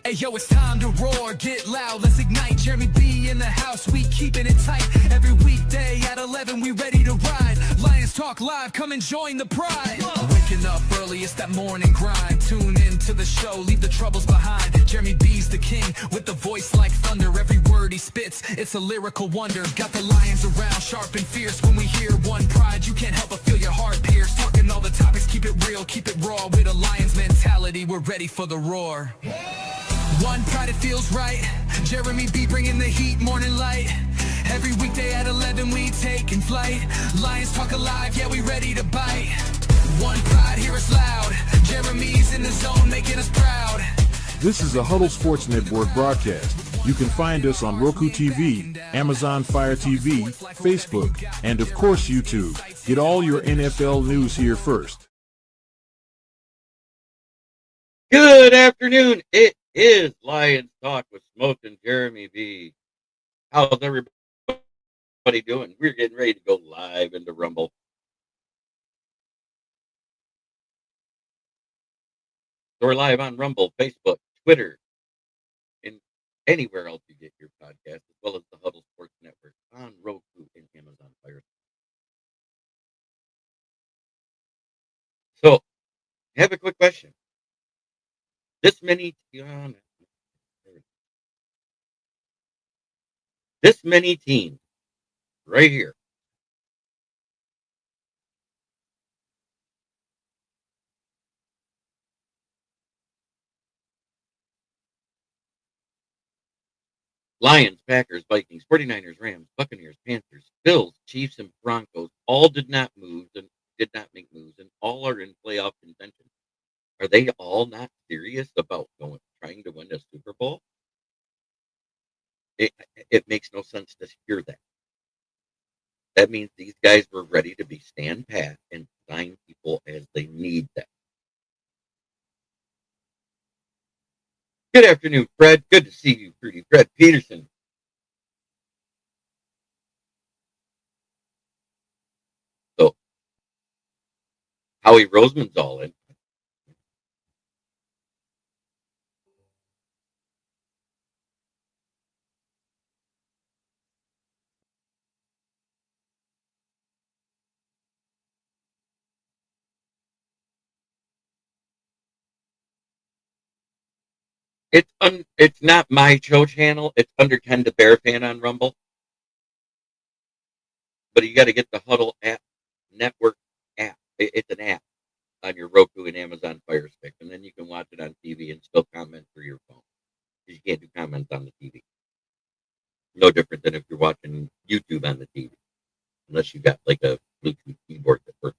Hey yo, it's time to roar, get loud, let's ignite. Jeremy B in the house, we keeping it tight. Every weekday at 11, we ready to ride. Lions Talk Live, come and join the pride. Waking up early, it's that morning grind. Tune in to the show, leave the troubles behind. Jeremy B's the king, with the voice like thunder. Every word he spits, it's a lyrical wonder. Got the lions around, sharp and fierce. When we hear one pride, you can't help but feel your heart pierce. Talking all the topics, keep it real, keep it raw. With a lion's mentality, we're ready for the roar. One pride, it feels right. Jeremy B bringing the heat, morning light. Every weekday at 11, we taking flight. Lions Talk Alive, yeah, we ready to bite. One pride, hear us loud. Jeremy's in the zone, making us proud. This is a Huddle Sports Network broadcast. You can find us on Roku TV, Amazon Fire TV, Facebook, and of course YouTube. Get all your NFL news here first. Good afternoon. It is Lions Talk with Smoke and Jeremy B. How's everybody doing? We're getting ready to go live into Rumble. So we're live on Rumble, Facebook, Twitter, and anywhere else you get your podcast, as well as the Huddle Sports Network on Roku and Amazon Fire. So, I have a quick question. This many teams right here Lions, Packers, Vikings, 49ers, Rams, Buccaneers, Panthers, Bills, Chiefs, and Broncos all did not make moves, and all are in playoff contention. Are they all not serious about trying to win a Super Bowl? It makes no sense to hear that. That means these guys were ready to be stand pat and sign people as they need them. Good afternoon, Fred. Good to see you, Fruity. Fred Peterson. So, Howie Roseman's all in. It's not my show channel. It's under Ken the Bear Fan on Rumble. But you got to get the Huddle app, network app. It's an app on your Roku and Amazon Fire Stick, and then you can watch it on TV and still comment through your phone. Because you can't do comments on the TV. No different than if you're watching YouTube on the TV, unless you got like a Bluetooth keyboard that works.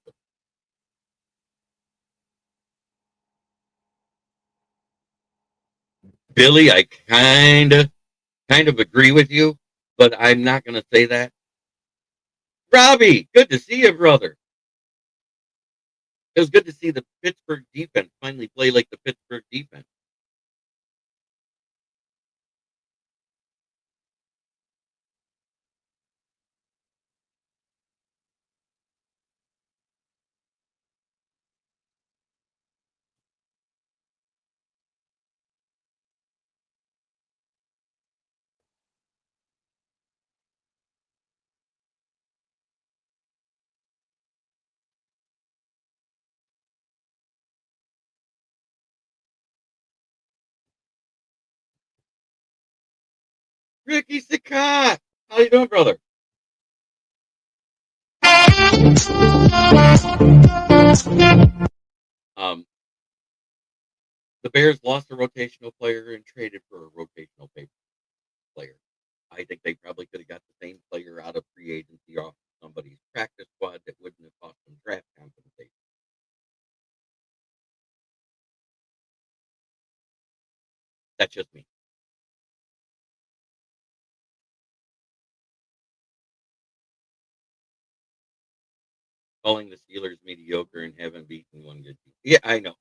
Billy, I kind of agree with you, but I'm not going to say that. Robbie, good to see you, brother. It was good to see the Pittsburgh defense finally play like the Pittsburgh defense. Ricky Sakat, how you doing, brother? The Bears lost a rotational player and traded for a rotational player. I think they probably could have got the same player out of free agency off somebody's practice squad that wouldn't have cost them draft compensation. That's just me. Calling the Steelers mediocre and haven't beaten one good team. Yeah, I know.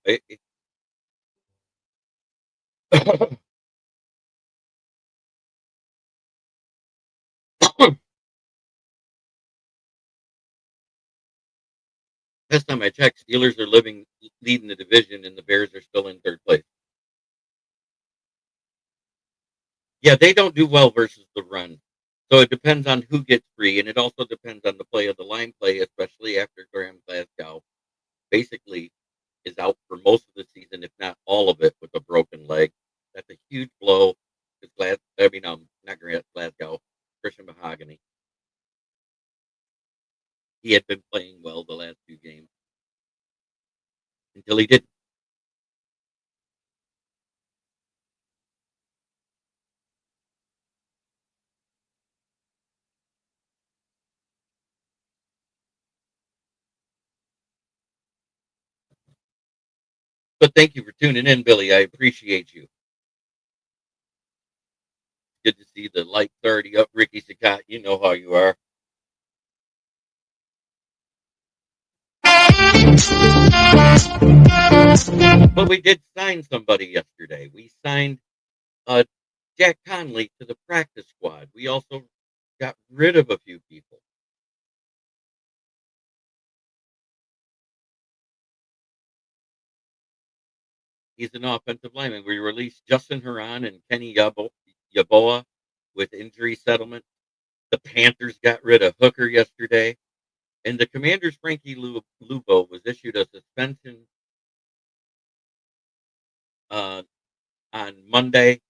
Last time I checked, Steelers are leading the division, and the Bears are still in third place. Yeah, they don't do well versus the run. So it depends on who gets free, and it also depends on the play of the line play, especially after Graham Glasgow basically is out for most of the season, if not all of it, with a broken leg. That's a huge blow. Not Grant Glasgow, Christian Mahogany. He had been playing well the last two games until he didn't. But thank you for tuning in, Billy. I appreciate you. Good to see the lights already up. Ricky Sakat, you know how you are. But we did sign somebody yesterday. We signed Jack Conley to the practice squad. We also got rid of a few people. He's an offensive lineman. We released Justin Herron and Kenny Yeboah with injury settlement. The Panthers got rid of Hooker yesterday. And the Commanders' Franki Luvu was issued a suspension uh, on Monday.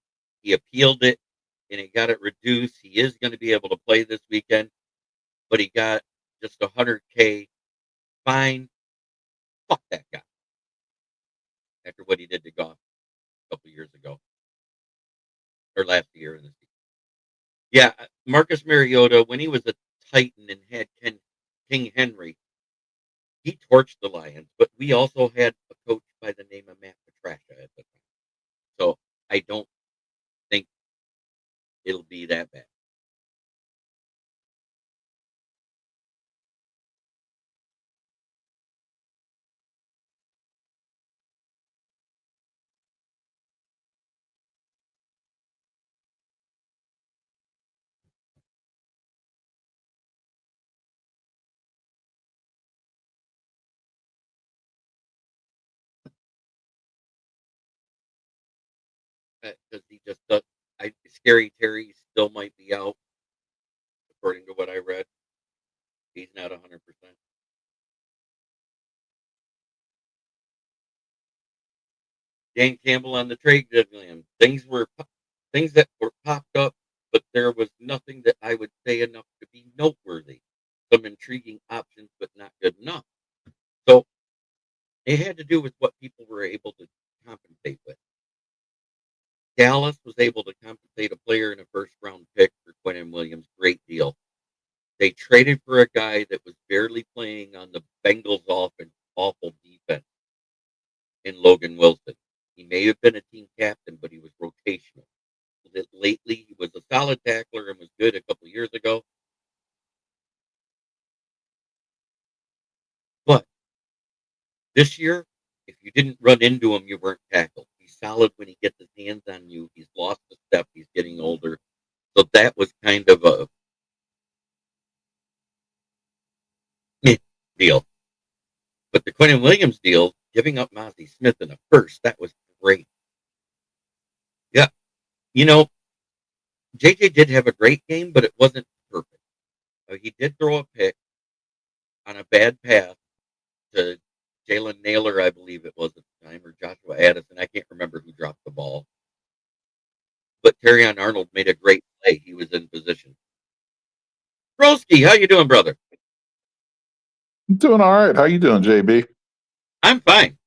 He appealed it and he got it reduced. He is going to be able to play this weekend, but he got just $100K fine. Fuck that guy. After what he did to Goff a couple years ago or last year in the season. Yeah, Marcus Mariota, when he was a Titan and had King Henry, he torched the Lions, but we also had a coach by the name of Matt Patricia at the time. So I don't think it'll be that bad. Because he just does. Scary Terry still might be out, according to what I read. He's not 100%. Dan Campbell on the trade deadline. Things that were popped up, but there was nothing that I would say enough to be noteworthy. Some intriguing options, but not good enough. So it had to do with what people were able to compensate with. Dallas was able to compensate a player in a first round pick for Quentin Williams. Great deal. They traded for a guy that was barely playing on the Bengals offense, awful defense in Logan Wilson. He may have been a team captain, but he was rotational. Lately, he was a solid tackler and was good a couple years ago. But this year, if you didn't run into him, you weren't tackled. He's solid when he gets his hands on you. He's lost a step. He's getting older. So that was kind of a deal. But the Quentin Williams deal, giving up Mozzie Smith in a first, that was great. Yeah. You know, JJ did have a great game, but it wasn't perfect. He did throw a pick on a bad pass to Jalen Naylor, I believe it was at the time, or Joshua Addison. I can't remember who dropped the ball. But Terrion Arnold made a great play. He was in position. Broski, how you doing, brother? I'm doing all right. How you doing, JB? I'm fine.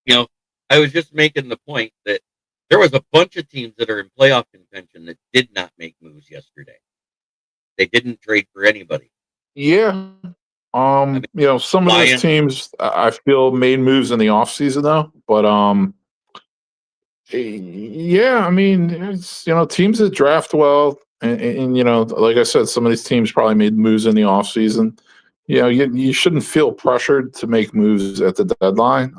You know, I was just making the point that there was a bunch of teams that are in playoff contention that did not make moves yesterday. They didn't trade for anybody. Yeah. Some of those teams I feel made moves in the offseason though, but yeah, I mean, it's teams that draft well and like I said, some of these teams probably made moves in the offseason. You shouldn't feel pressured to make moves at the deadline.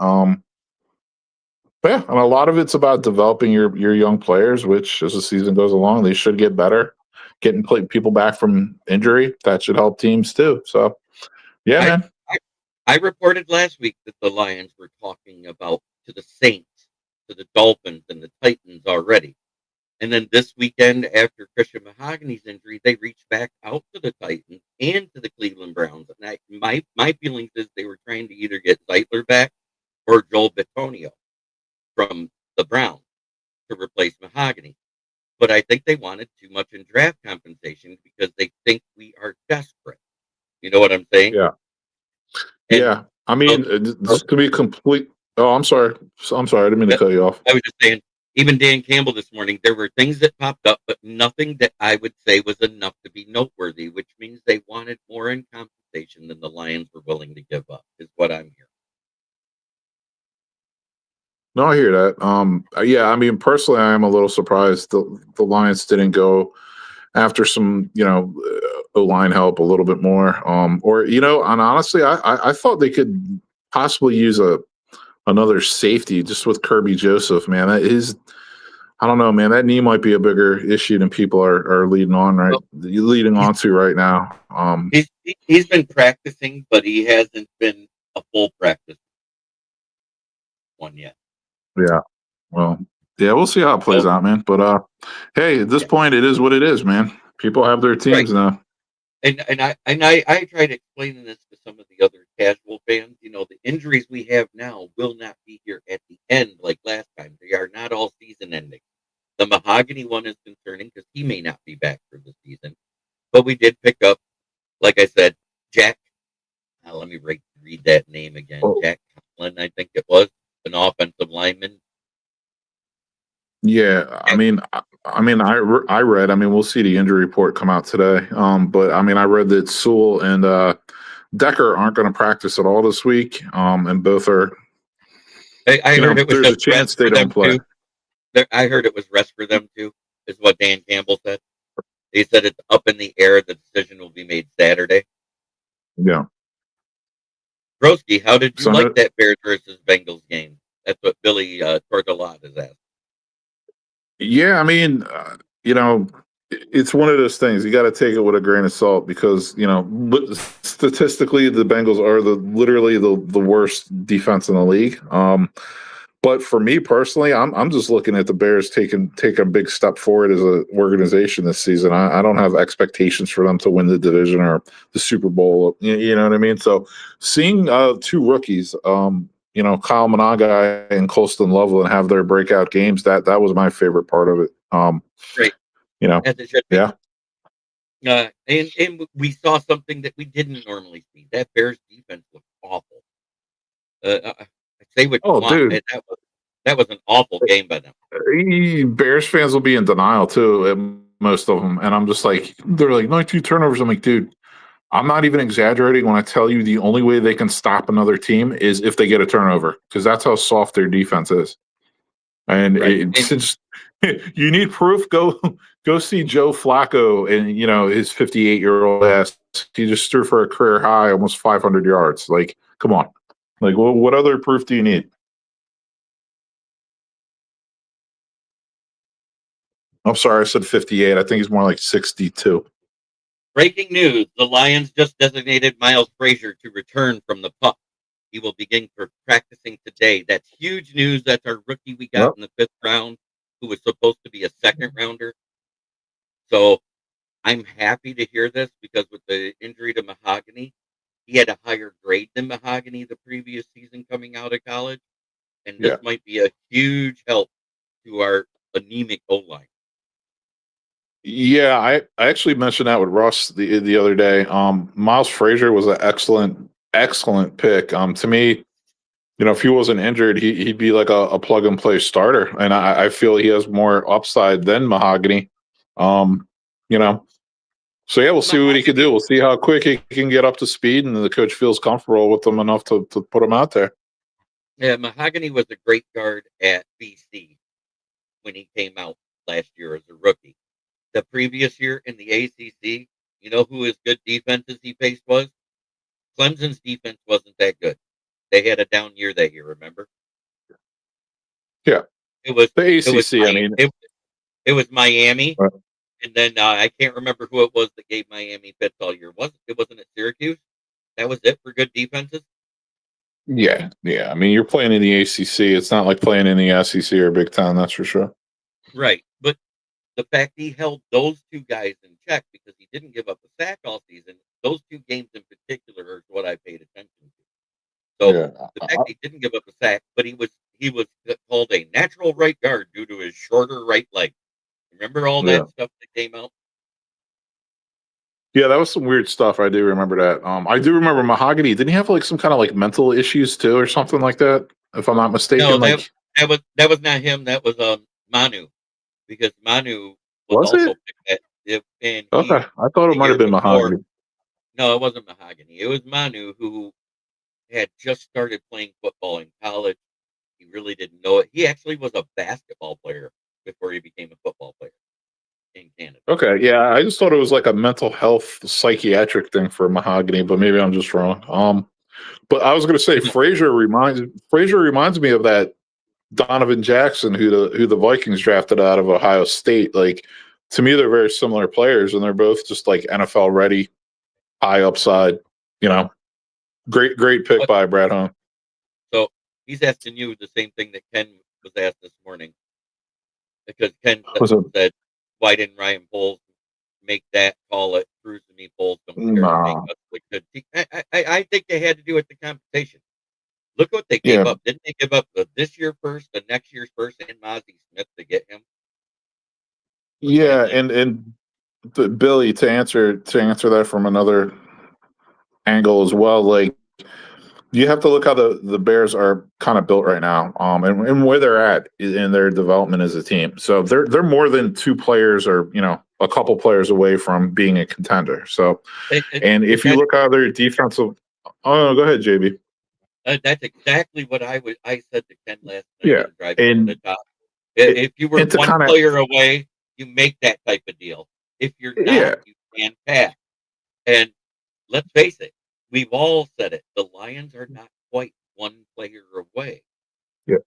But yeah, and a lot of it's about developing your young players, which as the season goes along, they should get better. Getting people back from injury, that should help teams too. So, yeah, man. I reported last week that the Lions were talking about to the Saints, to the Dolphins, and the Titans already. And then this weekend, after Christian Mahogany's injury, they reached back out to the Titans and to the Cleveland Browns. And my feelings is they were trying to either get Zeitler back or Joel Bitonio from the Browns to replace Mahogany. But I think they wanted too much in draft compensation because they think we are desperate. You know what I'm saying? Yeah. And Yeah. I mean, this could be complete. Oh, I'm sorry. I didn't mean to cut you off. I was just saying, even Dan Campbell this morning, there were things that popped up, but nothing that I would say was enough to be noteworthy, which means they wanted more in compensation than the Lions were willing to give up, is what I'm hearing. No, I hear that. Yeah, I mean, personally, I am a little surprised the Lions didn't go after some, O-line help a little bit more. And honestly, I thought they could possibly use another safety just with Kirby Joseph, man. I don't know, man. That knee might be a bigger issue than people are leading on to right now. He's been practicing, but he hasn't been a full practice one yet. Yeah. Well, yeah, we'll see how it plays out, man. But hey, at this point, it is what it is, man. People have their teams now. And I tried explaining this to some of the other casual fans. The injuries we have now will not be here at the end like last time. They are not all season ending. The Mahogany one is concerning because he may not be back for the season. But we did pick up, like I said, Jack. Let me read that name again. Oh. Jack Conley, I think it was, an offensive lineman. Yeah, I mean, I read. I mean, we'll see the injury report come out today. But I mean, I read that Sewell and Decker aren't going to practice at all this week. And both are. I heard it was there's a chance they don't play. I heard it was rest for them too, is what Dan Campbell said. He said it's up in the air. The decision will be made Saturday. Yeah. Broski, how did you like that Bears versus Bengals game? That's what Billy Tortolot is asking. Yeah, I mean, it's one of those things. You got to take it with a grain of salt because, statistically, the Bengals are literally the worst defense in the league. But for me personally, I'm just looking at the Bears take a big step forward as an organization this season. I don't have expectations for them to win the division or the Super Bowl. You know what I mean? So seeing two rookies, Kyle Managa and Colston Loveland have their breakout games. That was my favorite part of it. Great. As it should be. Yeah. And we saw something that we didn't normally see. That Bears defense looked awful. Say what you want. Dude. That was an awful game by them. Bears fans will be in denial too, most of them. And I'm just like, they're like 92 turnovers. I'm like, dude, I'm not even exaggerating when I tell you the only way they can stop another team is if they get a turnover, because that's how soft their defense is. And since you need proof, go see Joe Flacco and his 58-year-old ass. He just threw for a career high, almost 500 yards. Like, come on. Like, what other proof do you need? I'm sorry, I said 58. I think he's more like 62. Breaking news. The Lions just designated Miles Frazier to return from the pup. He will begin for practicing today. That's huge news. That's our rookie we got in the 5th round, who was supposed to be a 2nd rounder. So I'm happy to hear this because with the injury to Mahogany, he had a higher grade than Mahogany the previous season coming out of college. And this might be a huge help to our anemic O-line. Yeah, I actually mentioned that with Russ the other day. Miles Frazier was an excellent pick. To me, if he wasn't injured, he'd be like a plug and play starter. And I feel he has more upside than Mahogany. So yeah, we'll see what he can do. We'll see how quick he can get up to speed, and the coach feels comfortable with him enough to put him out there. Yeah, Mahogany was a great guard at BC when he came out last year as a rookie. The previous year in the ACC, you know who his good defenses he faced was? Clemson's defense wasn't that good. They had a down year that year, remember? Yeah. It was the ACC, it was Miami. Right. And then I can't remember who it was that gave Miami fits all year. It wasn't at Syracuse? That was it for good defenses? Yeah. I mean, you're playing in the ACC. It's not like playing in the SEC or Big Ten, that's for sure. Right. But the fact he held those two guys in check because he didn't give up a sack all season, those two games in particular are what I paid attention to. So Yeah. the fact he didn't give up a sack, but he was called a natural right guard due to his shorter right leg. Remember all Yeah. that stuff that came out? Yeah, that was some weird stuff. I do remember that. I do remember Mahogany. Didn't he have like some kind of like mental issues too, or something like that? If I'm not No, mistaken, like that was not him. That was Manu, because Manu was was also it? picked at and Okay, he I thought it the might have year been before. Mahogany. No, it wasn't Mahogany. It was Manu who had just started playing football in college. He really didn't know it. He actually was a basketball player before he became a football player in Canada. Okay, yeah, I just thought it was like a mental health psychiatric thing for Mahogany, but maybe I'm just wrong. But I was going to say No, Frazier reminds me of that Donovan Jackson who the Vikings drafted out of Ohio State. Like to me, they're very similar players, and they're both just like NFL ready, high upside. You know, great pick by Brad Hunt. so he's asking you the same thing that Ken was asked this morning, because Ken Was it? said, "Why didn't Ryan Poles make that call at Cruz and me? Poles don't care to make Nah. us look good." I think they had to do with the compensation. Look what they gave Yeah, up. Didn't they give up this year first, the next year's first, and Mozzie Smith to get him? For yeah, Conley. and Billy, to answer that from another angle as well, like you have to look how the Bears are kind of built right now, and where they're at in their development as a team. So they're more than two players or a couple players away from being a contender. So, and But if you look how their defensive, oh no, go ahead, JB. that's exactly what I said to Ken last night Yeah, on driving to the and top. it, If you were and to one kind of player away, you make that type of deal. If you're not, yeah, you can't pass. And let's face it, we've all said it. The Lions are not quite one player away. yeah.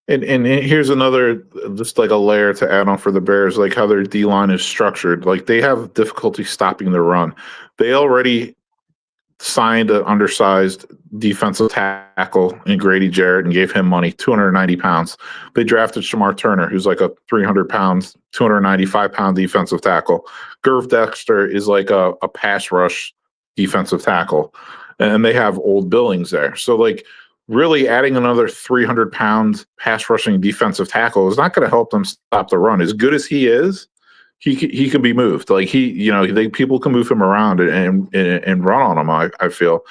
And here's another, just like a layer to add on for the Bears, like how their D line is structured. Like they have difficulty stopping the run. They already signed an undersized defensive tackle in Grady Jarrett and gave him money, 290 pounds. They drafted Shamar Turner, who's like a 300 pounds, 295-pound defensive tackle. Gerv Dexter is like a pass rush defensive tackle. And they have old Billings there. So, like, really adding another 300-pound pass rushing defensive tackle is not going to help them stop the run. As good as he is, he can be moved. Like people can move him around and run on him. I feel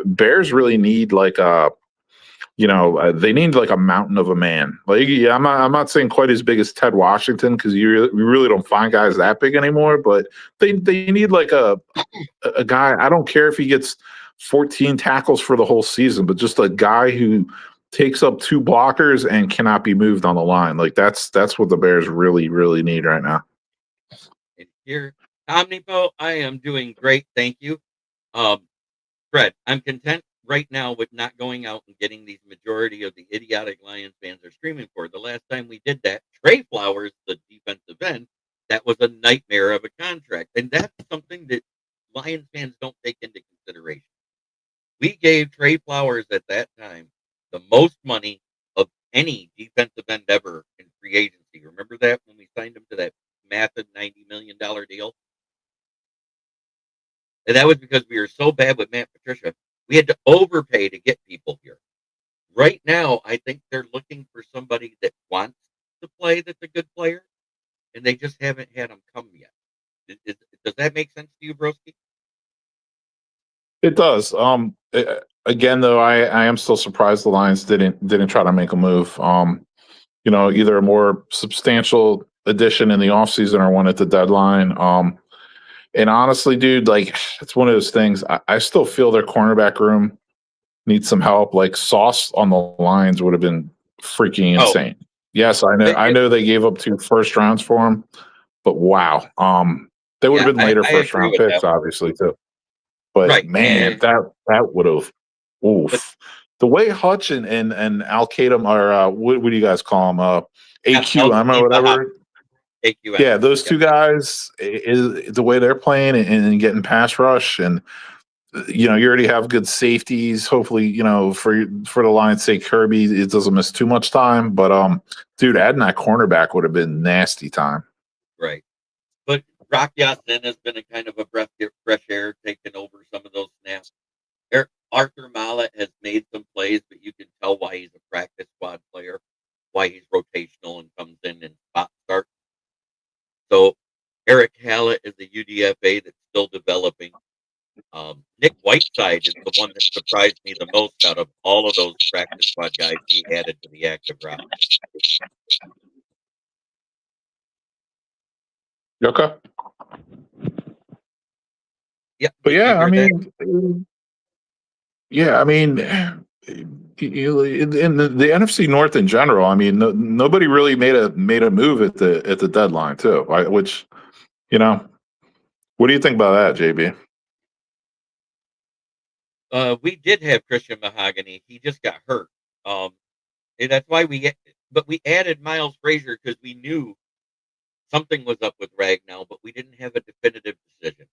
Bears really need like they need like a mountain of a man. Like yeah, I'm not saying quite as big as Ted Washington because we really don't find guys that big anymore. But they need like a guy. I don't care if he gets 14 tackles for the whole season, but just a guy who takes up two blockers and cannot be moved on the line. Like that's what the Bears really, really need right now. And here, Omnipo, I am doing great, thank you. Fred, I'm content right now with not going out and getting these majority of the idiotic Lions fans are screaming for. The last time we did that, Trey Flowers, the defensive end, that was a nightmare of a contract. And that's something that Lions fans don't take into consideration. We gave Trey Flowers at that time the most money of any defensive end ever in free agency. Remember that when we signed him to that massive $90 million deal? And that was because we were so bad with Matt Patricia. We had to overpay to get people here. Right now, I think they're looking for somebody that wants to play, that's a good player, and they just haven't had them come yet. Does that make sense to you, Broski? It does. Again, though, I am still surprised the Lions didn't try to make a move. Either a more substantial addition in the offseason or one at the deadline. And honestly, dude, like it's one of those things. I still feel their cornerback room needs some help. Like Sauce on the Lions would have been freaking insane. Yes, I know they gave up 2 first rounds for him, but wow. They would have been later I first agree round with picks, that. obviously, too. But Right. man, that would have the way Hutch and Al Qaeda are what do you guys call them? AQM or whatever. AQM. Yeah, those two guys is the way they're playing and getting pass rush and you already have good safeties. Hopefully, for the Lions' sake, Kirby, it doesn't miss too much time. But dude, adding that cornerback would have been nasty time. Right. But Rock Ya-Sin has been a kind of a breath of fresh air, taking over some of those snaps. Arthur Mallet has made some plays, but you can tell why he's a practice squad player, why he's rotational and comes in and spot start. So Eric Hallett is a UDFA that's still developing. Nick Whiteside is the one that surprised me the most out of all of those practice squad guys he added to the active roster. Okay. Yeah, But yeah, I that? mean, in the NFC North in general, I mean, nobody really made a move at the deadline too. Which, what do you think about that, JB? We did have Christian Mahogany. He just got hurt. And that's why we added Miles Frazier because we knew something was up with Ragnow, but we didn't have a definitive decision.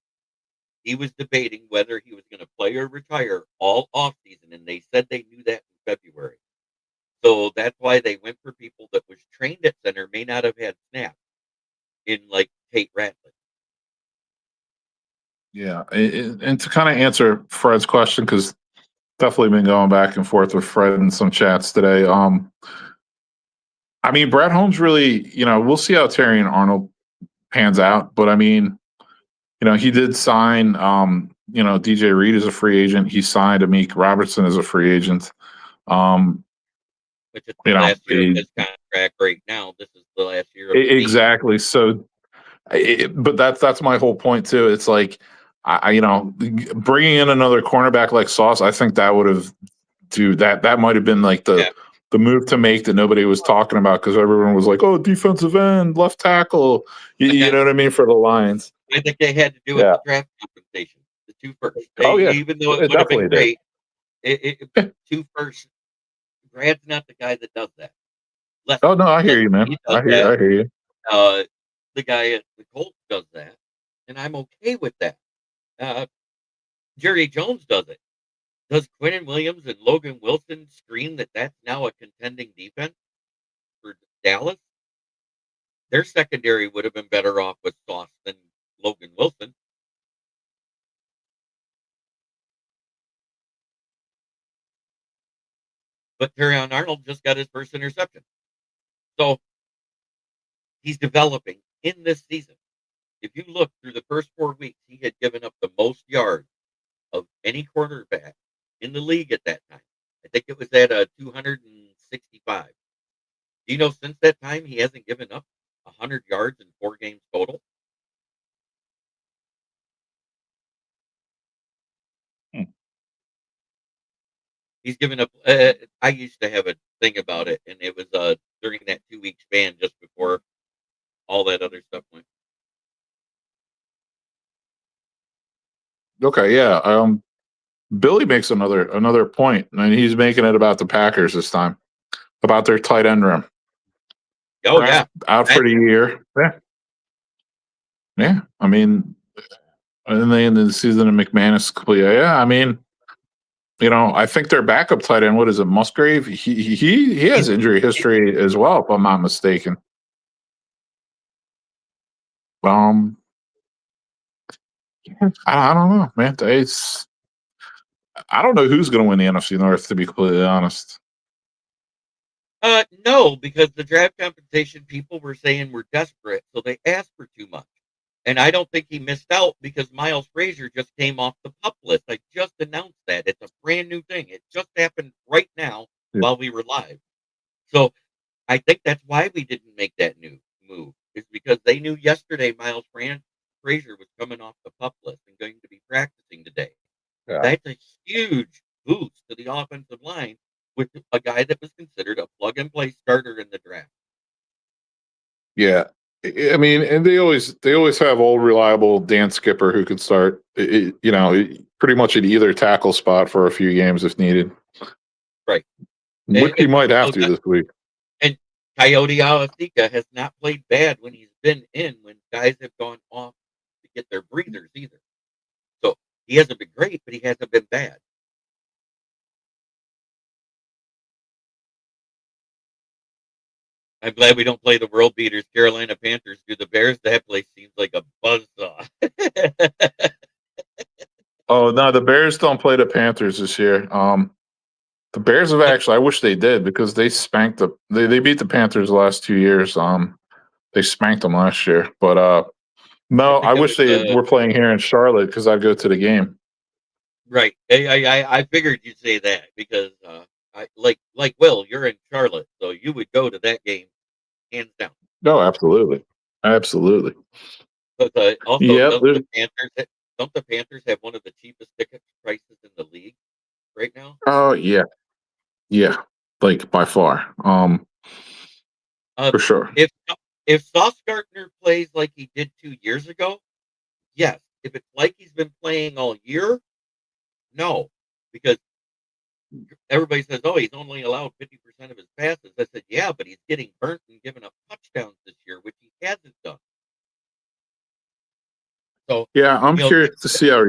He was debating whether he was going to play or retire all offseason, and they said they knew that in February. So that's why they went for people that was trained at center, may not have had snaps, in like Tate Ratliff. Yeah, and to kind of answer Fred's question, because definitely been going back and forth with Fred in some chats today. I mean, Brad Holmes really, we'll see how Terry and Arnold pans out, but I mean, he did sign, DJ Reed as a free agent. He signed Amik Robertson as a free agent. Which is the last year of his contract right now. This is the last year of exactly. So, but that's my whole point too. It's like, bringing in another cornerback like Sauce, I think that would have, that might have been like the move to make that nobody was talking about because everyone was like, oh, defensive end, left tackle. You know what I mean, for the Lions. I think they had to do it with draft compensation, the 2 first. Even though it would have been great, two first. Brad's not the guy that does that. Oh no, I hear you, man. I hear you. The guy at the Colts does that, and I'm okay with that. Jerry Jones does it. Does Quinnen Williams and Logan Wilson scream that that's now a contending defense for Dallas? Their secondary would have been better off with Sauce than Logan Wilson. But Terrion Arnold just got his first interception. So he's developing in this season. If you look through the first 4 weeks, he had given up the most yards of any quarterback in the league at that time. I think it was at 265. Do you know since that time he hasn't given up 100 yards in 4 games total? He's given up. I used to have a thing about it, and it was during that 2-week span just before all that other stuff went. Okay, yeah. Billy makes another point, and he's making it about the Packers this time, about their tight end room. Oh yeah, out for the year. Yeah. I mean, and they ended the season in McManus complete. Yeah, I mean, I think their backup tight end, what is it, Musgrave? He has injury history as well, if I'm not mistaken. I don't know, man. I don't know who's going to win the NFC North, to be completely honest. No, because the draft compensation people were saying we're desperate, so they asked for too much. And I don't think he missed out because Miles Frazier just came off the PUP list. I just announced that. It's a brand new thing. It just happened right now while we were live. So I think that's why we didn't make that new move. It's because they knew yesterday Miles Frazier was coming off the PUP list and going to be practicing today. Yeah. That's a huge boost to the offensive line with a guy that was considered a plug-and-play starter in the draft. Yeah. I mean, and they always have old reliable Dan Skipper who can start, pretty much at either tackle spot for a few games if needed. Right. Which he might have to this week. And Coyote Alasika has not played bad when he's been in, when guys have gone off to get their breathers either. So He hasn't been great, but he hasn't been bad. I'm glad we don't play the world beaters, Carolina Panthers. Do the Bears? That place seems like a buzzsaw. Oh no, the Bears don't play the Panthers this year. The Bears have actually. I wish they did because they spanked they beat the Panthers the last 2 years. They spanked them last year, but I no, think I it wish was they were playing here in Charlotte because I'd go to the game. right. I figured you'd say that because I like Will, you're in Charlotte, so you would go to that game hands down. No, absolutely, absolutely. But also, Yep. don't the Panthers have one of the cheapest ticket prices in the league right now? Oh yeah, yeah, like by far, Uh, for sure. if if Sauce Gardner plays like he did 2 years ago, yes. If it's like he's been playing all year, no, because everybody says, "Oh, he's only allowed 50% of his passes." I said, "Yeah, but he's getting burnt and giving up touchdowns this year, which he hasn't done." So, Yeah, I'm you know, curious to see how.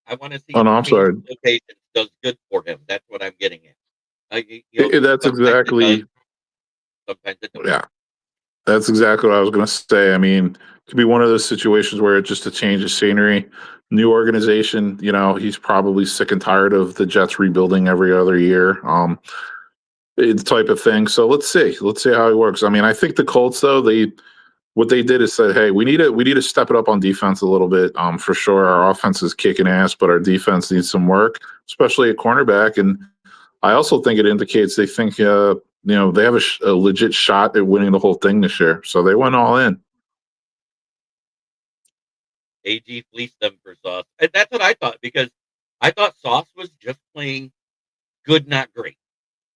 I want to see Oh if no, I'm change sorry. locations does good for him. That's what I'm getting at. That's Sometimes it does, exactly. sometimes it don't. Yeah, that's exactly what I was going to say. I mean, it could be one of those situations where it's just a change of scenery, new organization. He's probably sick and tired of the Jets rebuilding every other year. The type of thing. So let's see. Let's see how he works. I mean, I think the Colts though, what they did is said, hey, we need to step it up on defense a little bit. For sure, our offense is kicking ass, but our defense needs some work, especially at cornerback. And I also think it indicates they think they have a legit shot at winning the whole thing this year. So they went all in. AG fleeced them for Sauce. And that's what I thought because I thought Sauce was just playing good, not great.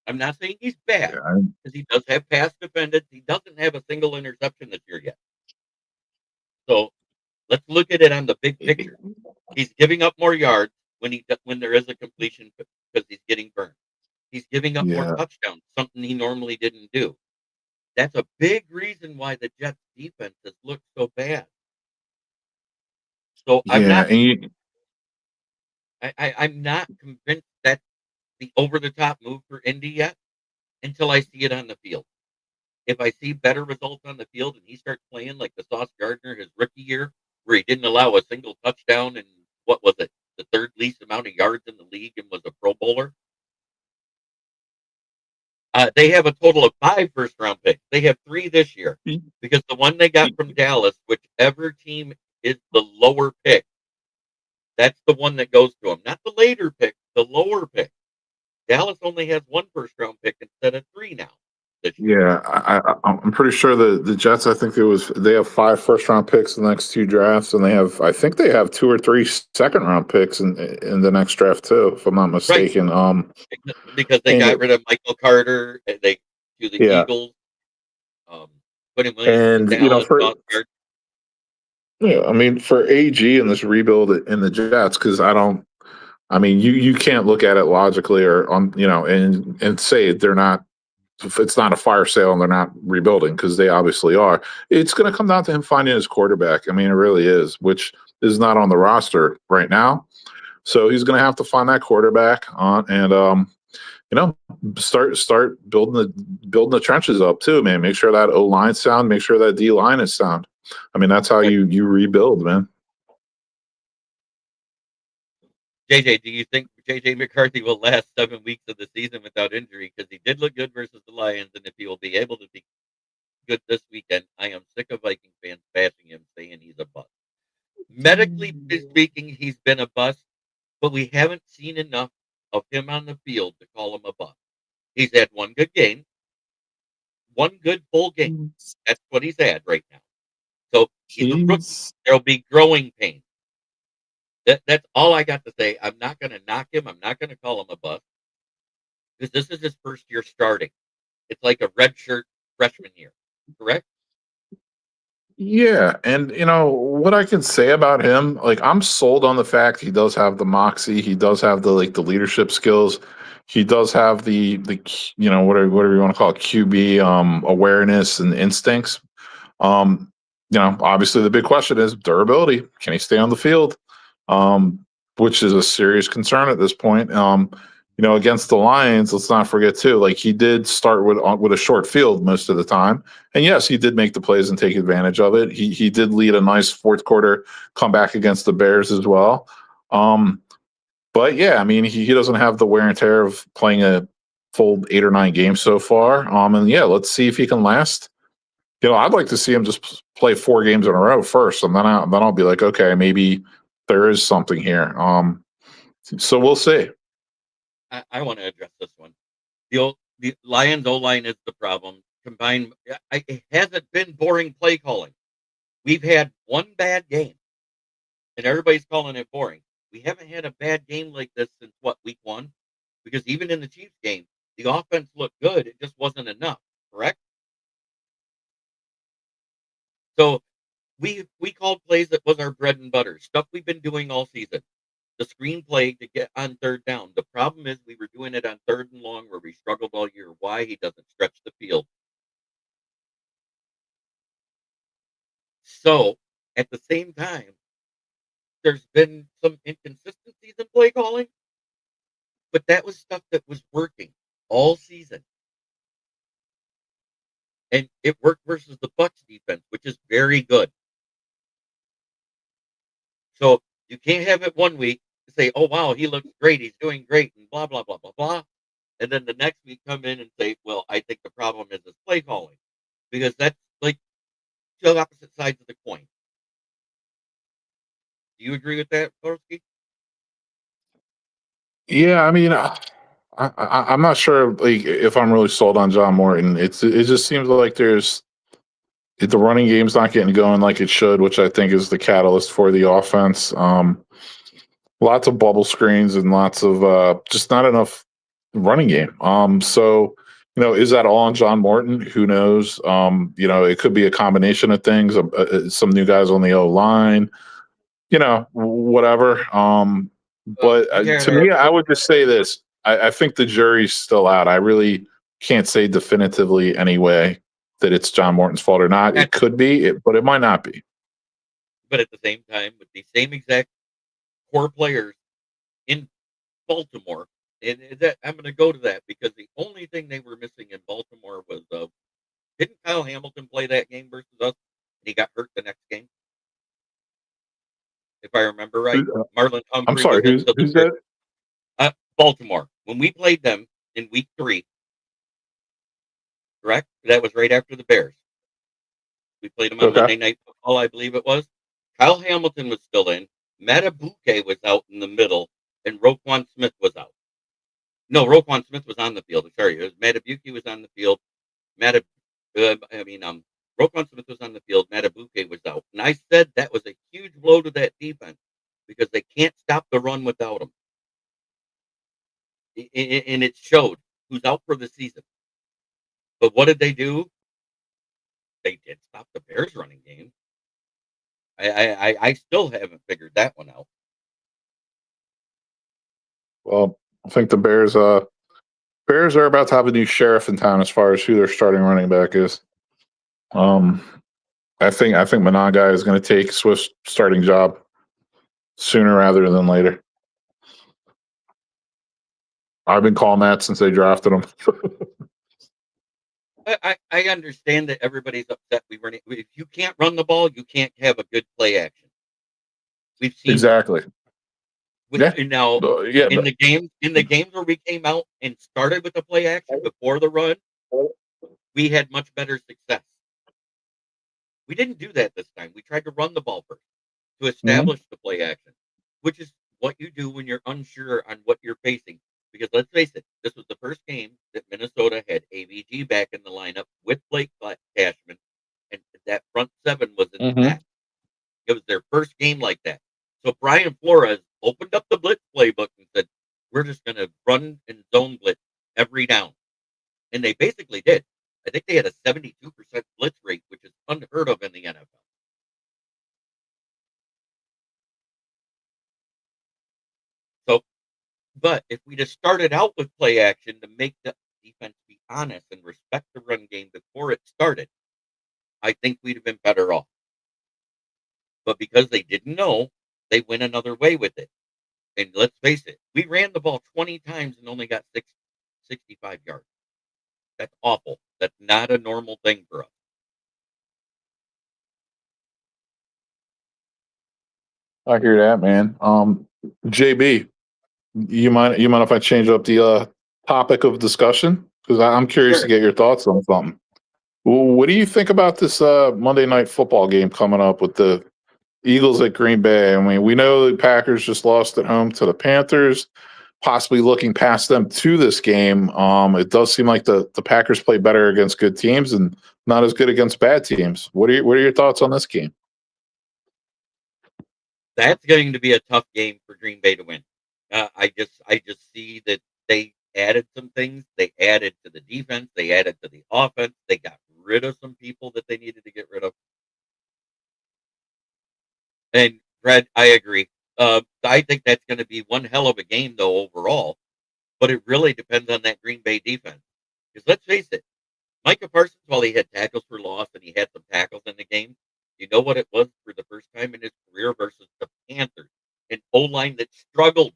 I'm not saying he's bad Yeah, because he does have pass defended. He doesn't have a single interception this year yet. So let's look at it on the big picture. He's giving up more yards when there is a completion because he's getting burned. He's giving up more yeah, touchdowns, something he normally didn't do. That's a big reason why the Jets defense has looked so bad. So I'm yeah. not And I'm not convinced that's the over the top move for Indy yet until I see it on the field. If I see better results on the field and he starts playing like the Sauce Gardner his rookie year, where he didn't allow a single touchdown and what was it, the third least amount of yards in the league and was a Pro Bowler. They have a total of 5 first-round picks. They have 3 this year because the one they got from Dallas, whichever team is the lower pick, that's the one that goes to them. Not the later pick, the lower pick. Dallas only has 1 first-round pick instead of 3 now. This year. yeah, I'm pretty sure the Jets. I think they have 5 first-round picks in the next 2 drafts, and I think they have 2 or 3 second-round picks in the next draft too, if I'm not mistaken. Right. Because they got rid of Michael Carter, and they to the Yeah, Eagles. Quentin Williams to and Dallas. I mean, for AG and this rebuild in the Jets, because I mean, you can't look at it logically or and say they're not. If it's not a fire sale and they're not rebuilding because they obviously are. It's going to come down to him finding his quarterback. I mean, it really is, which is not on the roster right now. So he's going to have to find that quarterback on and start building the trenches up too, man. Make sure that O line sound. Make sure that D line is sound. I mean, that's how you rebuild, man. JJ, do you think JJ McCarthy will last 7 weeks of the season without injury? Because he did look good versus the Lions, and if he will be able to be good this weekend, I am sick of Viking fans bashing him, saying he's a bust. Medically speaking, he's been a bust, but we haven't seen enough of him on the field to call him a bust. He's had 1 good game, 1 good full game. That's what he's had right now. So he's a rookie. There'll be growing pains. That's all I got to say. I'm not going to knock him. I'm not going to call him a bust because this is his first year starting. It's like a redshirt freshman year, correct? Yeah, and what I can say about him, like I'm sold on the fact he does have the moxie, he does have the leadership skills, he does have the whatever you want to call it, QB awareness and instincts. Obviously the big question is durability. Can he stay on the field? which is a serious concern at this point. Against the Lions, let's not forget too, like he did start with a short field most of the time. And yes, he did make the plays and take advantage of it. He did lead a nice fourth quarter comeback against the Bears as well. But yeah, I mean, he doesn't have the wear and tear of playing a full 8 or 9 games so far. And yeah, let's see if he can last. I'd like to see him just play 4 games in a row first, and then I'll be like, okay, maybe there is something here. So we'll see. I want to address this one. The Lions O-line is the problem. Combined, it hasn't been boring play calling. We've had one bad game, and everybody's calling it boring. We haven't had a bad game like this since week 1? Because even in the Chiefs game, the offense looked good. It just wasn't enough. Correct? So we called plays that was our bread and butter, stuff we've been doing all season. The screenplay to get on third down. The problem is we were doing it on 3rd and long where we struggled all year. Why? He doesn't stretch the field. So at the same time, there's been some inconsistencies in play calling, but that was stuff that was working all season. And it worked versus the Bucs defense, which is very good. So you can't have it one week and say, oh, wow, he looks great. He's doing great and blah, blah, blah, blah, blah. And then the next week come in and say, well, I think the problem is his play calling. Because that's like two opposite sides of the coin. Do you agree with that, Borski? Yeah, I mean, I'm not sure like if I'm really sold on John Morton. It just seems like the running game's not getting going like it should, which I think is the catalyst for the offense. Lots of bubble screens and lots of just not enough running game. So is that all on John Morton? Who knows? It could be a combination of things. Some new guys on the O line. Whatever. But to me, I would just say this. I think the jury's still out. I really can't say definitively anyway that it's John Morton's fault or not. It could be, but it might not be. But at the same time, with the same exact core players in Baltimore, and that I'm going to go to that because the only thing they were missing in Baltimore was didn't Kyle Hamilton play that game versus us, and he got hurt the next game? If I remember right, Marlon Humphrey. I'm sorry, who's that? Baltimore. When we played them in week 3, correct? That was right after the Bears. We played them on Monday Night Football, I believe it was. Kyle Hamilton was still in. Matabuke was out in the middle, and Roquan Smith was out. No, Roquan Smith was on the field. Sorry, it was Matabuke was on the field. Roquan Smith was on the field. Matabuke was out. And I said that was a huge blow to that defense because they can't stop the run without him. And it showed who's out for the season. But what did they do? They did stop the Bears running game. I still haven't figured that one out. Well, I think the Bears are about to have a new sheriff in town as far as who their starting running back is. I think Managa is going to take Swift's starting job sooner rather than later. I've been calling that since they drafted him. I understand that everybody's upset. If you can't run the ball, you can't have a good play action. We've seen exactly. Now in the games where we came out and started with the play action before the run, we had much better success. We didn't do that this time. We tried to run the ball first to establish the play action, which is what you do when you're unsure on what you're facing. Because let's face it, this was the first game that Minnesota had AVG back in the lineup with Blake Cashman, and that front 7 was intact. It was their first game like that. So Brian Flores opened up the blitz playbook and said, we're just going to run and zone blitz every down. And they basically did. I think they had a 72% blitz rate, which is unheard of in the NFL. So, but if we just started out with play action to make the defense be honest and respect the run game before it started, I think we'd have been better off. But because they didn't know, they went another way with it. And let's face it, we ran the ball 20 times and only got 65 yards. That's awful. That's not a normal thing for us. I hear that, man. JB, you mind if I change up the topic of discussion? Because I'm curious Sure. to get your thoughts on something. Well, what do you think about this Monday night football game coming up with the Eagles at Green Bay? I mean, we know the Packers just lost at home to the Panthers, possibly looking past them to this game. It does seem like the Packers play better against good teams and not as good against bad teams. What are your thoughts on this game? That's going to be a tough game for Green Bay to win. I just see that they added some things. They added to the defense. They added to the offense. They got rid of some people that they needed to get rid of. And Fred, I agree. I think that's going to be one hell of a game, though, overall. But it really depends on that Green Bay defense. Because let's face it, Micah Parsons, while he had tackles for loss and he had some tackles in the game, you know what it was for the first time in his career versus the Panthers, an O-line that struggled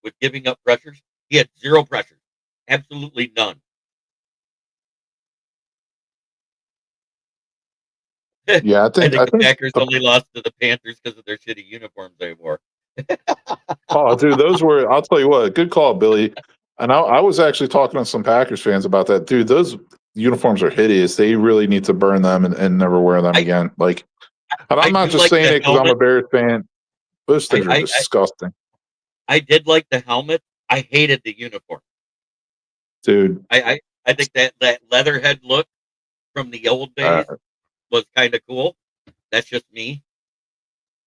with giving up pressures. He had 0 pressures, absolutely none. Yeah, I I think think the Packers only lost to the Panthers because of their shitty uniforms they wore. Oh, dude, those were, I'll tell you what, good call, Billy. And I was actually talking to some Packers fans about that. Dude, those uniforms are hideous. They really need to burn them and never wear them I, again. Like, and I I'm not do just like saying the it because I'm a helmet. Bears fan. Those things are I, disgusting. I did like the helmet. I hated the uniform. Dude. I think that leatherhead look from the old days was kind of cool. That's just me.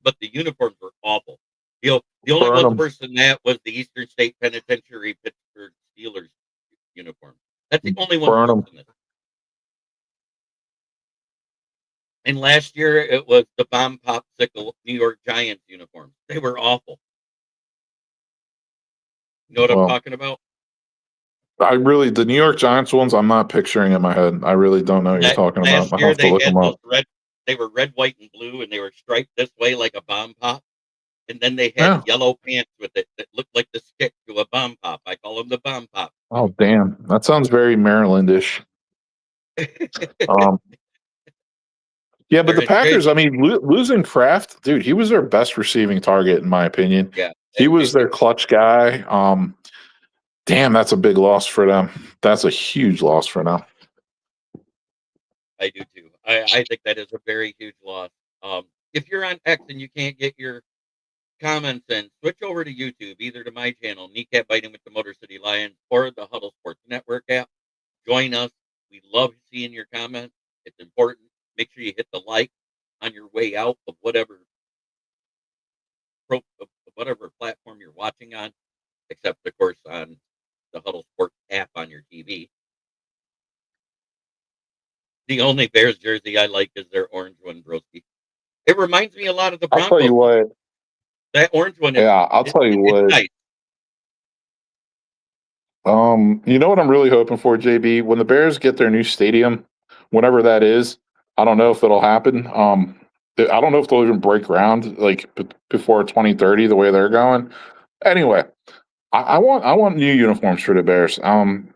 But the uniforms were awful. The only Burn one 'em. worse than that was the Eastern State Penitentiary Pittsburgh Steelers uniform. That's the only one Burn worse 'em. than this. And last year it was the bomb popsicle New York Giants uniforms. They were awful. You know what I'm Well, talking about? the New York Giants ones, I'm not picturing in my head. I really don't know what you're That talking about. last I year have to they look had them those up. red. They were red, white, and blue, and they were striped this way like a bomb pop. And then they had Yeah. yellow pants with it that looked like the stick to a bomb pop. I call them the bomb pop. Oh, damn. That sounds very Marylandish. Um, Yeah, but the They're Packers, I crazy. mean, losing Kraft, dude, he was their best receiving target, in my opinion. Yeah, He was their clutch guy. Damn, that's a big loss for them. That's a huge loss for them. I do too. I think that is a very huge loss. If you're on X and you can't get your comments in, switch over to YouTube, either to my channel, Kneecap Biting with the Motor City Lions, or the Huddle Sports Network app. Join us. We love seeing your comments. It's important. Make sure you hit the like on your way out of whatever platform you're watching on, except of course on the Huddle Sports app on your TV. The only Bears jersey I like is their orange one, broski. It reminds me a lot of the I'll tell you Broncos. what. That orange one is Yeah, I'll tell you it's what. nice. You know what I'm really hoping for, JB? When the Bears get their new stadium, whenever that is, I don't know if it'll happen. I don't know if they'll even break ground like before 2030, the way they're going. Anyway, I want new uniforms for the Bears. I'm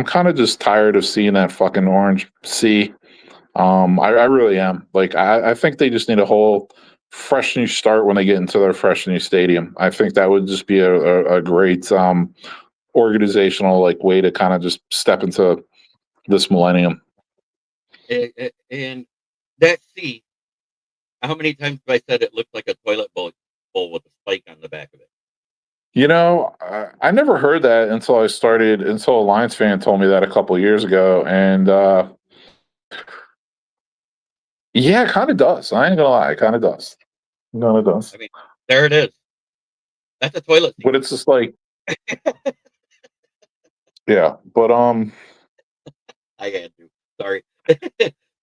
kind of just tired of seeing that fucking orange sea. I really am. Like I think they just need a whole fresh new start when they get into their fresh new stadium. I think that would just be a great organizational like way to kind of just step into this millennium. And that C, how many times have I said it looked like a toilet bowl with a spike on the back of it? You know, I never heard that until a Lions fan told me that a couple of years ago, and yeah, it kind of does. I ain't gonna lie, it kind of does. No, it does. I mean, there it is. That's a toilet seat. But it's just like, yeah. But I had to. Sorry.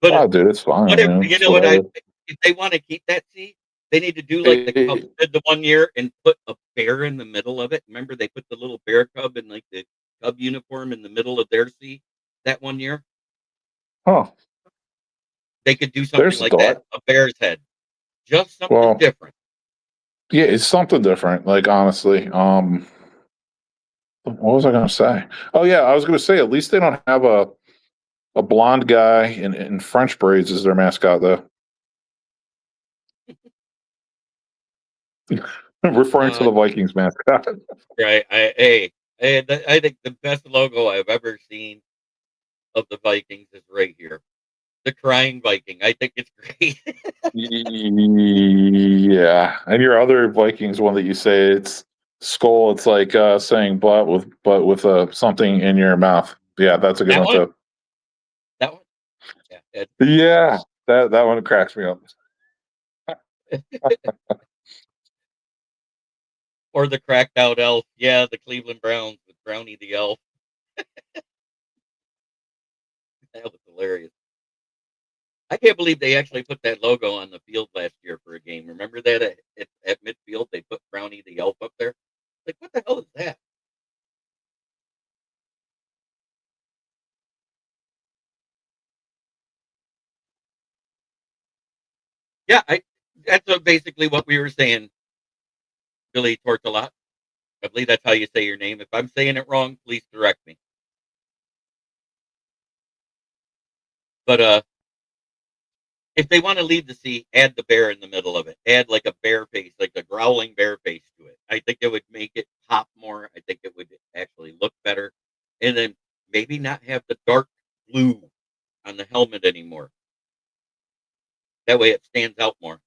But oh, dude, it's fine. what if Man. you It's know what whatever. if they want to keep that seat, they need to do like the Cubs did the one year and put a bear in the middle of it. Remember they put the little bear cub in like the Cub uniform in the middle of their seat that one year? Huh? They could do something There's a like that. thought. A bear's head. Just something Well, different. Yeah, it's something different. Like honestly, what was I going to say? Oh yeah, I was going to say at least they don't have a blonde guy in French braids as their mascot though. Referring to Uh, the Vikings mascot. right. I think the best logo I've ever seen of the Vikings is right here. The crying Viking. I think it's great. Yeah, and your other Vikings one that you say it's skull. It's like saying but with something in your mouth. Yeah, that's a good That one one. too. That one. Yeah. Yeah, that one cracks me up. Or the cracked out elf. Yeah, the Cleveland Browns with Brownie the elf. That was hilarious. I can't believe they actually put that logo on the field last year for a game. Remember that at midfield they put Brownie the elf up there? Like, what the hell is that? Yeah, that's basically what we were saying, Billy Tortolot. I believe that's how you say your name. If I'm saying it wrong, please correct me. But if they want to leave the sea, add the bear in the middle of it. Add like a bear face, like a growling bear face to it. I think it would make it pop more. I think it would actually look better. And then maybe not have the dark blue on the helmet anymore. That way it stands out more.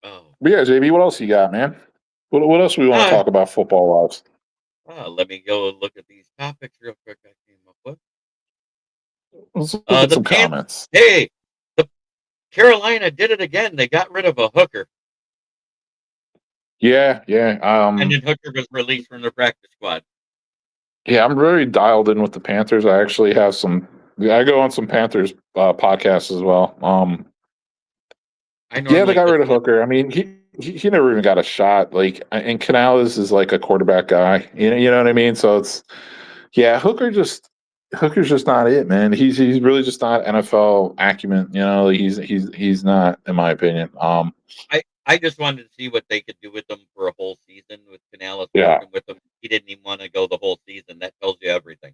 Oh, But yeah, JB, what else you got, man? What else we want to ah, talk about football wise? let me go and look at these topics real quick. I came up with Let's look at the some pan. comments. Hey, the Carolina did it again. They got rid of a hooker, Yeah, yeah. and then Hooker was released from the practice squad. Yeah, I'm very dialed in with the Panthers. I actually have some. I go on some Panthers podcasts as well. I Yeah, they normally got rid of listen. Hooker. I mean, he never even got a shot. Like, and Canales is like a quarterback guy. You know what I mean. So it's yeah, Hooker's just not it, man. He's really just not NFL acumen. He's not, in my opinion. I just wanted to see what they could do with them for a whole season with Canales Yeah, working with them. He didn't even want to go the whole season. That tells you everything.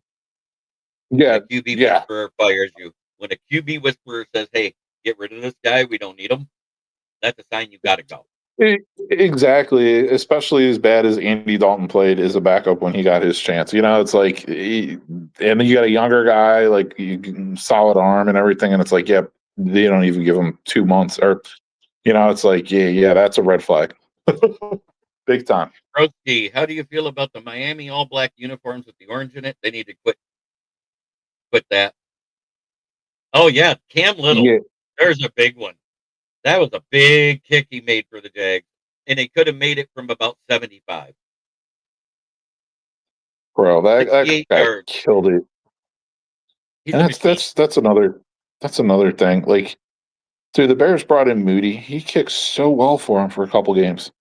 When yeah, a QB yeah. whisperer fires you, when a QB whisperer says, "Hey, get rid of this guy. We don't need him," that's a sign you got to go. Exactly, especially as bad as Andy Dalton played as a backup when he got his chance. It's like, and then you got a younger guy, like solid arm and everything, and it's like, yeah, they don't even give him 2 months, or it's like, yeah, that's a red flag, big time. Broski, how do you feel about the Miami All Black uniforms with the orange in it? They need to quit that. Oh yeah, Cam Little. Yeah, There's a big one. That was a big kick he made for the Jags, and he could have made it from about 75. bro, that 68 guy yards. killed it, He's and a that's machine. that's that's another that's another thing. Like, dude, the Bears brought in Moody. He kicked so well for him for a couple games.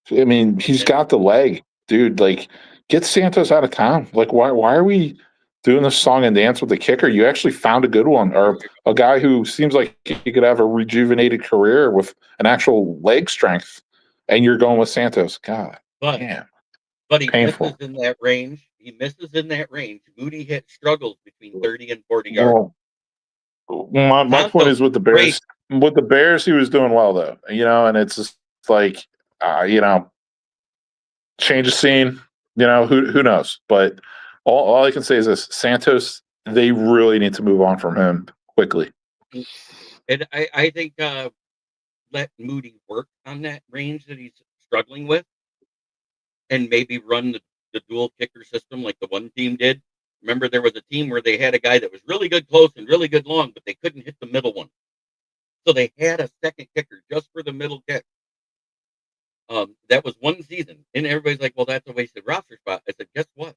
I mean, And he's then got the leg, dude. Like, get Santos out of town. Like, why are we doing this song and dance with the kicker? You actually found a good one, or a guy who seems like he could have a rejuvenated career with an actual leg strength, and you're going with Santos. God but damn, but he misses painful. in that range. He misses in that range. Moody hit struggles between 30 and 40 yards. Well, my point Santos is with the great. Bears. With the Bears, he was doing well though, and it's just like, change of scene. Who knows? But all I can say is this: Santos, they really need to move on from him quickly. And I think let Moody work on that range that he's struggling with and maybe run the dual kicker system like the one team did. Remember, there was a team where they had a guy that was really good close and really good long, but they couldn't hit the middle one. So they had a second kicker just for the middle kick. That was one season. And everybody's like, well, that's a wasted roster spot. I said, guess what?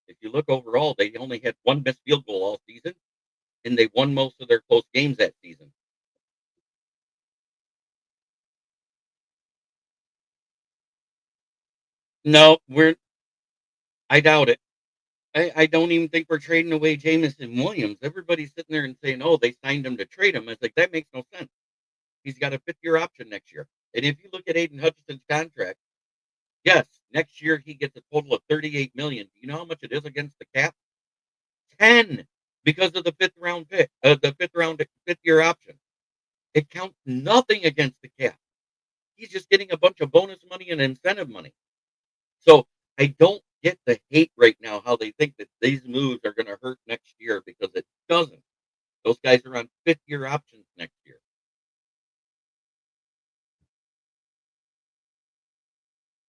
If you look overall, they only had one missed field goal all season, and they won most of their close games that season. No, I doubt it. I don't even think we're trading away Jamison Williams. Everybody's sitting there and saying, "Oh, they signed him to trade him." It's like that makes no sense. He's got a 5th-year option next year, and if you look at Aiden Hutchinson's contract, yes, next year he gets a total of $38 million. Do you know how much it is against the cap? 10, because of the 5th-round pick, the 5th-year option. It counts nothing against the cap. He's just getting a bunch of bonus money and incentive money. So I don't get the hate right now, how they think that these moves are going to hurt next year, because it doesn't. Those guys are on 5th-year options next year.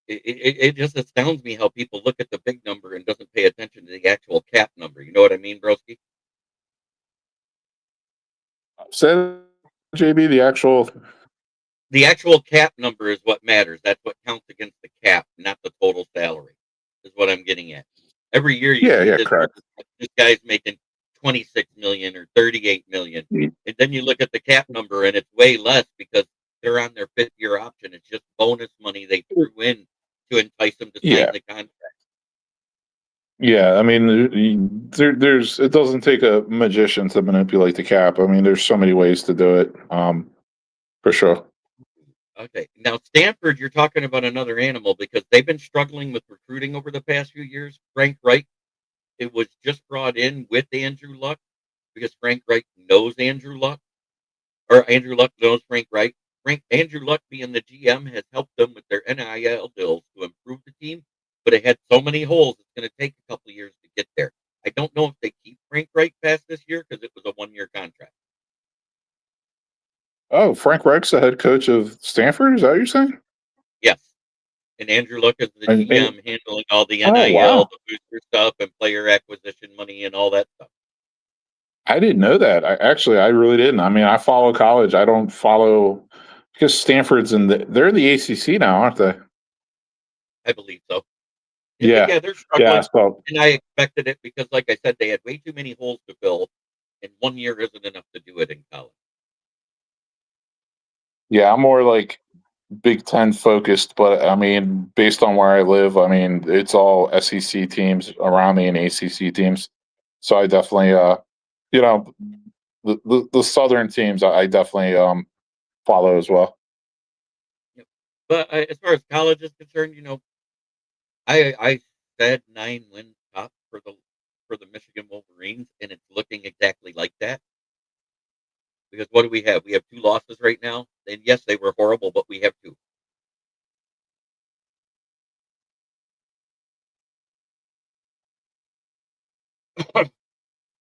It just astounds me how people look at the big number and doesn't pay attention to the actual cap number. You know what I mean, broski? Say, JB, The actual cap number is what matters. That's what counts against the cap, not the total salary, is what I'm getting at. Every year you see this, correct. this guy's making 26 million or 38 million. Mm. And then you look at the cap number and it's way less because they're on their 5th-year option. It's just bonus money they threw in to entice them to sign Yeah. the contract. Yeah, I mean, there's it doesn't take a magician to manipulate the cap. I mean, there's so many ways to do it. For sure. Okay. Now, Stanford, you're talking about another animal because they've been struggling with recruiting over the past few years. Frank Reich, it was just brought in with Andrew Luck because Frank Reich knows Andrew Luck, or Andrew Luck knows Frank Reich. Andrew Luck being the GM has helped them with their NIL deals to improve the team, but it had so many holes, it's going to take a couple of years to get there. I don't know if they keep Frank Reich past this year because it was a 1-year contract. Oh, Frank Reich's the head coach of Stanford? Is that what you're saying? Yes. And Andrew Luck is the And- GM handling all the Oh, NIL, wow. the booster stuff, and player acquisition money and all that stuff. I didn't know that. I really didn't. I mean, I follow college. I don't follow because Stanford's they're in the ACC now, aren't they? I believe so. Yeah. They're struggling. Yeah. So And I expected it because, like I said, they had way too many holes to fill, and 1 year isn't enough to do it in college. yeah, I'm more like Big Ten focused, but I mean, based on where I live, I mean, it's all SEC teams around me and ACC teams. So I definitely, you know, the Southern teams, I definitely follow as well. But as far as college is concerned, I said 9 wins top for the Michigan Wolverines, and it's looking exactly like that. Because what do we have? We have 2 losses right now, and yes, they were horrible, but we have 2.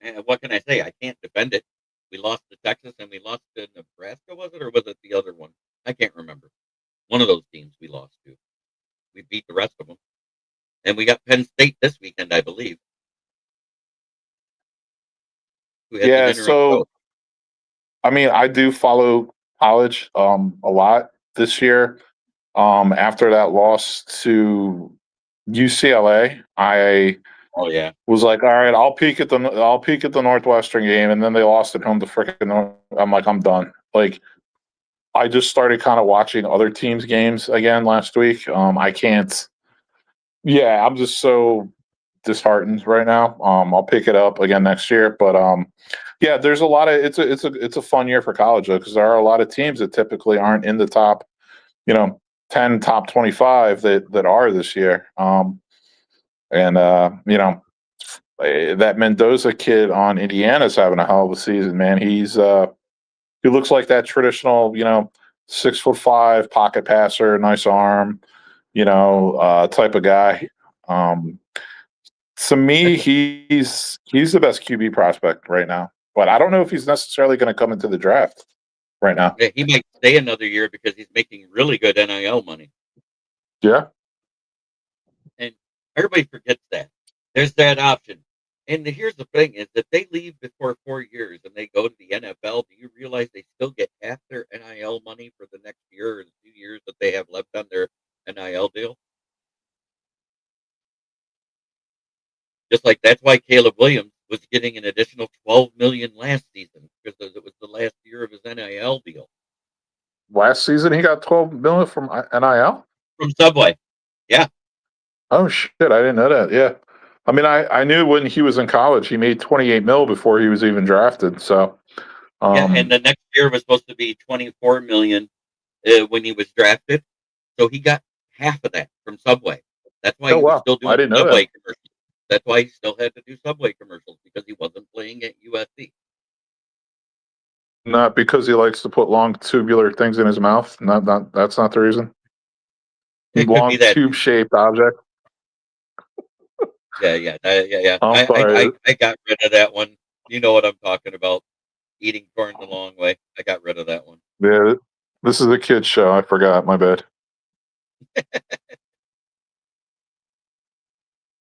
And what can I say? I can't defend it. We lost to Texas and we lost to Nebraska, was it, or was it the other one? I can't remember. One of those teams we lost to. We beat the rest of them, and we got Penn State this weekend, I believe. Who has an Yeah. interim So coach. I mean, I do follow college a lot this year. After that loss to UCLA, I Oh yeah, was like, all right, I'll peek at the Northwestern game, and then they lost at home to freaking North. I'm like, I'm done. Like, I just started kind of watching other teams' games again last week. I can't. Yeah, I'm just so disheartened right now. I'll pick it up again next year, but yeah, there's a lot of it's a fun year for college though because there are a lot of teams that typically aren't in the top, 10, top 25 that are this year. And that Mendoza kid on Indiana's having a hell of a season, man. He looks like that traditional, 6'5" pocket passer, nice arm, type of guy. To me, he's the best QB prospect right now. But I don't know if he's necessarily going to come into the draft right now. yeah. He might stay another year because he's making really good NIL money, Yeah. and everybody forgets that. There's that option. And here's the thing: is if they leave before 4 years and they go to the NFL, do you realize they still get half their NIL money for the next year or 2 years that they have left on their NIL deal? Just like that's why Caleb Williams was getting an additional $12 million last season because it was the last year of his NIL deal Last season, he got $12 million from NIL. from Subway. Yeah, Oh shit! I didn't know that. Yeah. I mean, I knew when he was in college, he made 28 mil before he was even drafted. So, Yeah, and the next year was supposed to be 24 million when he was drafted. So he got half of that from Subway. That's why oh he was wow, still I doing didn't know Subway that. commercials. That's why he still had to do Subway commercials because he wasn't playing at USC. Not because he likes to put long tubular things in his mouth. Not that's not the reason. It could be Long that. tube shaped object. Yeah. I'm sorry. I got rid of that one. You know what I'm talking about. Eating corn the long way. I got rid of that one. Yeah, this is a kid's show. I forgot. My bad.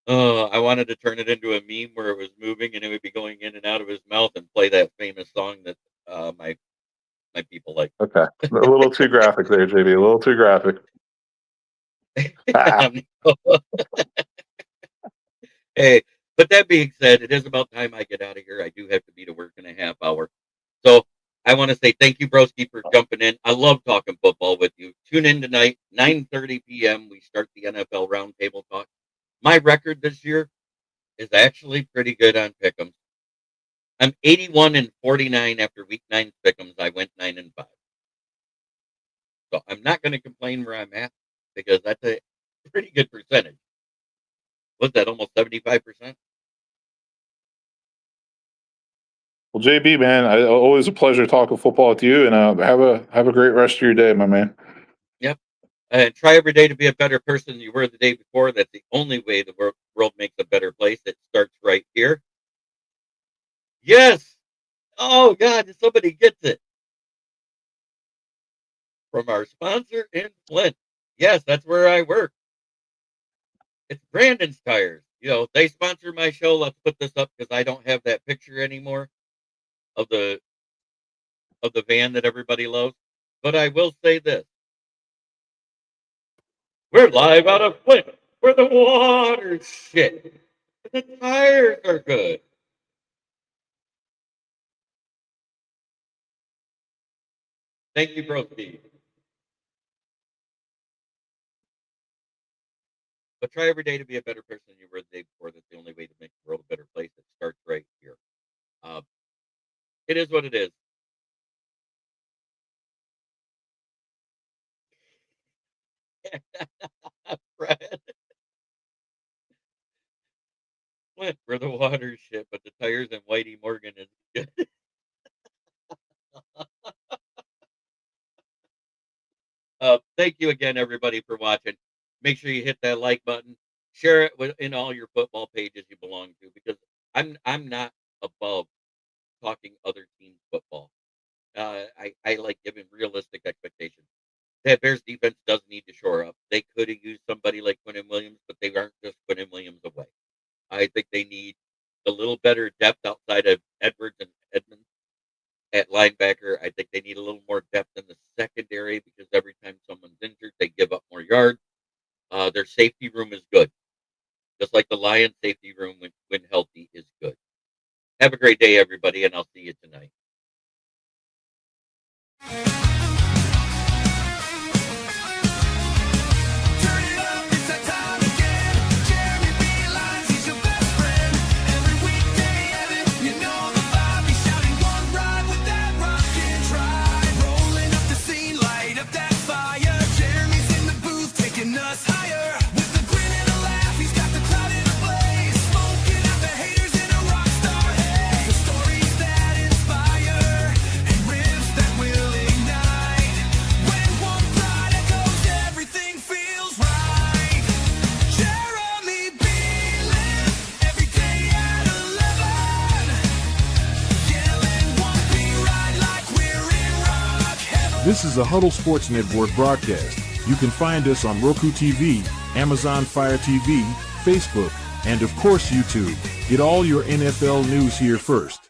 Oh, I wanted to turn it into a meme where it was moving and it would be going in and out of his mouth and play that famous song that my people like. Okay, a little too graphic there, JB. A little too graphic. Hey, but that being said, it is about time I get out of here. I do have to be to work in a half hour. So I want to say thank you, Broski, for jumping in. I love talking football with you. Tune in tonight, 9:30 p.m. We start the NFL Roundtable Talk. My record this year is actually pretty good on Pick'em. I'm 81-49 after week 9 Pick'ems. I went 9-5. So I'm not going to complain where I'm at because that's a pretty good percentage. What's that, almost 75%? Well, JB, man, always a pleasure talking football with you, and have a great rest of your day, my man. Yep. And try every day to be a better person than you were the day before. That's the only way the world makes a better place. It starts right here. Yes. Oh, God, somebody gets it. From our sponsor in Flint. Yes, that's where I work. It's Brandon's Tires. You know, they sponsor my show. Let's put this up because I don't have that picture anymore of the van that everybody loves. But I will say this. We're live out of Flint where the water's shit. The tires are good. Thank you, Broski. But try every day to be a better person than you were the day before. That's the only way to make the world a better place. It starts right here. It is what it is. Fred. Flint, where the water's shit, but the tires in Whitey Morgan is good. Thank you again, everybody, for watching. Make sure you hit that like button. Share it in all your football pages you belong to, because I'm not above talking other teams' football. I like giving realistic expectations. That Bears defense does need to shore up. They could have used somebody like Quinnen Williams, but they aren't just Quinnen Williams away. I think they need a little better depth outside of Edwards and Edmonds at linebacker. I think they need a little more depth in the secondary because every time someone's injured, they give up more yards. Their safety room is good. Just like the Lions safety room when healthy is good. Have a great day, everybody, and I'll see you tonight. This is a Huddle Sports Network broadcast. You can find us on Roku TV, Amazon Fire TV, Facebook, and of course YouTube. Get all your NFL news here first.